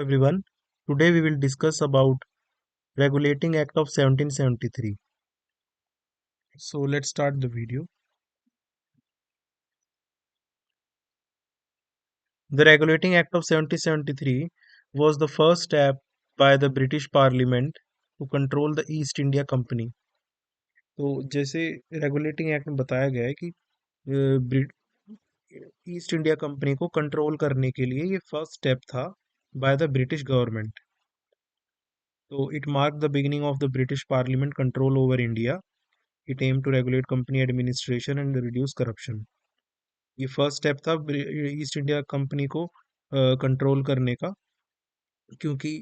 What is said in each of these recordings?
Everyone, today we will discuss about Regulating Act of 1773. So let's start the video. The Regulating Act of 1773 was the first step by the British Parliament to control the East India Company. तो जैसे regulating act में बताया गया है कि East India company को control करने के लिए ये फर्स्ट स्टेप था बाय द ब्रिटिश गवर्नमेंट. तो it mark the beginning of the British parliament control over India. It aim to regulate company administration and reduce corruption. ये फर्स्ट स्टेप था East India company को control करने का, क्योंकि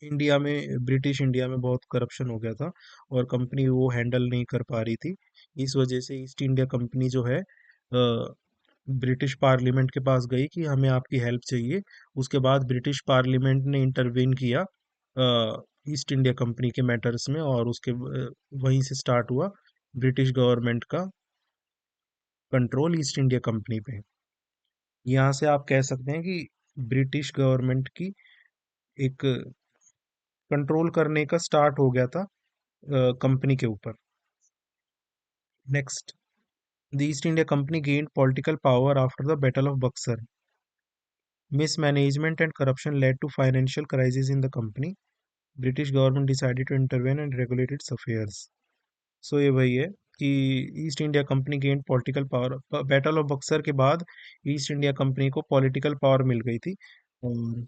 British India में बहुत corruption हो गया था और कंपनी वो हैंडल नहीं कर पा रही थी. इस वजह से ईस्ट इंडिया कंपनी जो है ब्रिटिश पार्लियामेंट के पास गई कि हमें आपकी हेल्प चाहिए. उसके बाद ब्रिटिश पार्लियामेंट ने इंटरवेन किया ईस्ट इंडिया कंपनी के मैटर्स में, और वहीं से स्टार्ट हुआ ब्रिटिश गवर्नमेंट का कंट्रोल ईस्ट इंडिया कंपनी पे. यहाँ से आप कह सकते हैं कि ब्रिटिश गवर्नमेंट की एक कंट्रोल करने का स्टार्ट हो गया था कंपनी के ऊपर. Next, the east India company gained political power after the battle of Buxar. Mismanagement and corruption led to financial crisis in the company. British government decided to intervene and regulate its affairs. So ये वही है कि East India company gain political power. Battle of Buxar के बाद east India company को political power मिल गई थी, और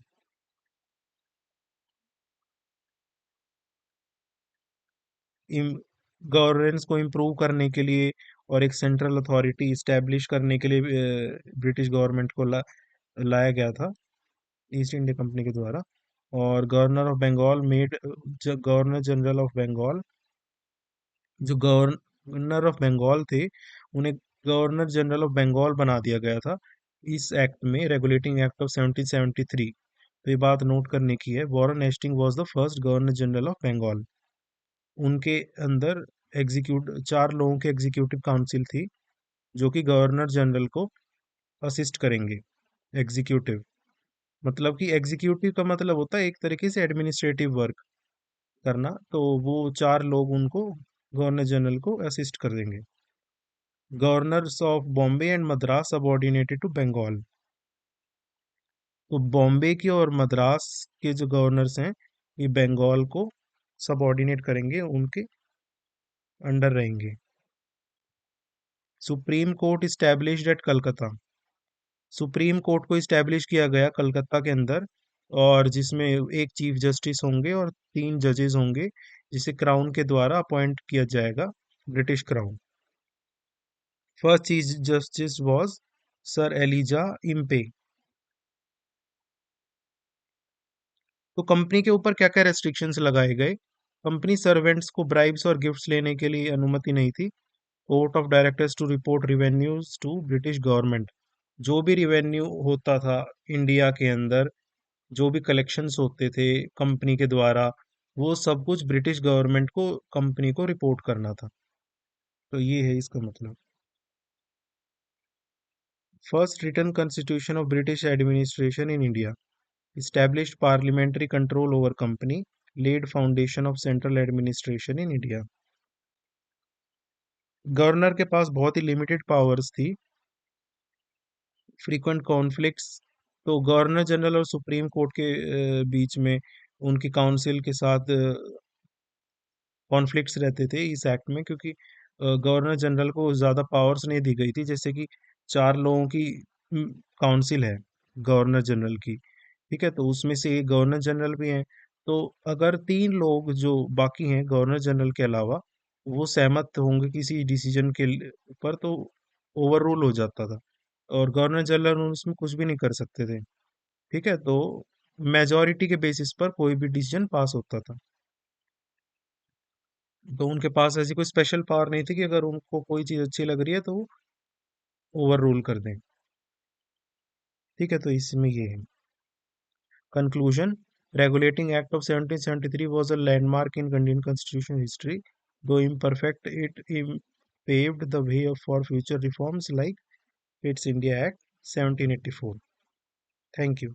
गवर्नेंस को इम्प्रूव करने के लिए और एक सेंट्रल अथॉरिटी इस्टेब्लिश करने के लिए ब्रिटिश गवर्नमेंट को लाया गया था ईस्ट इंडिया कंपनी के द्वारा. और गवर्नर जनरल ऑफ बंगाल, जो गवर्नर ऑफ बंगाल थे, उन्हें गवर्नर जनरल ऑफ बंगाल बना दिया गया था इस एक्ट में, रेगुलेटिंग एक्ट ऑफ 1773. तो ये बात नोट करने की है. Warren Hasting was the first governor general of Bengal. उनके अंदर 4 लोगों की एग्जीक्यूटिव काउंसिल थी, जो कि गवर्नर जनरल को असिस्ट करेंगे. एग्जीक्यूटिव मतलब कि एग्जीक्यूटिव का मतलब होता है एक तरीके से एडमिनिस्ट्रेटिव वर्क करना. तो वो 4 लोग उनको गवर्नर जनरल को असिस्ट कर देंगे. Governors of Bombay and Madras subordinated to Bengal. तो बॉम्बे के और मद्रास के जो गवर्नर्स हैं, ये बंगाल को सबऑर्डिनेट करेंगे, उनके अंडर रहेंगे. Supreme court established at Calcutta. Supreme court को इस्टेब्लिश किया गया कलकत्ता के अंदर, और जिसमें एक चीफ जस्टिस होंगे और 3 जजेस होंगे, जिसे क्राउन के द्वारा अपॉइंट किया जाएगा, British crown. First chief justice was sir Elijah Impey. तो कंपनी के ऊपर क्या क्या रेस्ट्रिक्शंस लगाए गए? कंपनी सर्वेंट्स को ब्राइब्स और गिफ्ट्स लेने के लिए अनुमति नहीं थी. Court of directors to report revenues to British government. जो भी रिवेन्यू होता था इंडिया के अंदर, जो भी कलेक्शंस होते थे कंपनी के द्वारा, वो सब कुछ ब्रिटिश गवर्नमेंट को कंपनी को रिपोर्ट करना था. तो ये है इसका मतलब. First written constitution of British administration in India. Established parliamentary control over company, laid foundation of central administration in India. Governor के पास बहुत ही लिमिटेड पावर्स थी. Frequent conflicts. तो गवर्नर जनरल और सुप्रीम कोर्ट के बीच में उनकी काउंसिल के साथ कॉन्फ्लिक्ट्स रहते थे इस एक्ट में, क्योंकि गवर्नर जनरल को ज़्यादा पावर्स नहीं दी गई थी. जैसे कि 4 लोगों की काउंसिल है गवर्नर जनरल की, ठीक है, तो उसमें से एक गवर्नर जनरल भी हैं. तो अगर 3 लोग जो बाकी हैं गवर्नर जनरल के अलावा, वो सहमत होंगे किसी डिसीजन के ऊपर, तो ओवर रूल हो जाता था, और गवर्नर जनरल उसमें कुछ भी नहीं कर सकते थे. ठीक है, तो मेजॉरिटी के बेसिस पर कोई भी डिसीजन पास होता था. तो उनके पास ऐसी कोई स्पेशल पावर नहीं थी कि अगर उनको कोई चीज़ अच्छी लग रही है तो वो ओवर रूल कर दें. ठीक है, तो इसमें ये है. Conclusion. Regulating Act of 1773 was a landmark in Indian constitutional history. Though imperfect, it paved the way for future reforms like its India Act 1784. Thank you.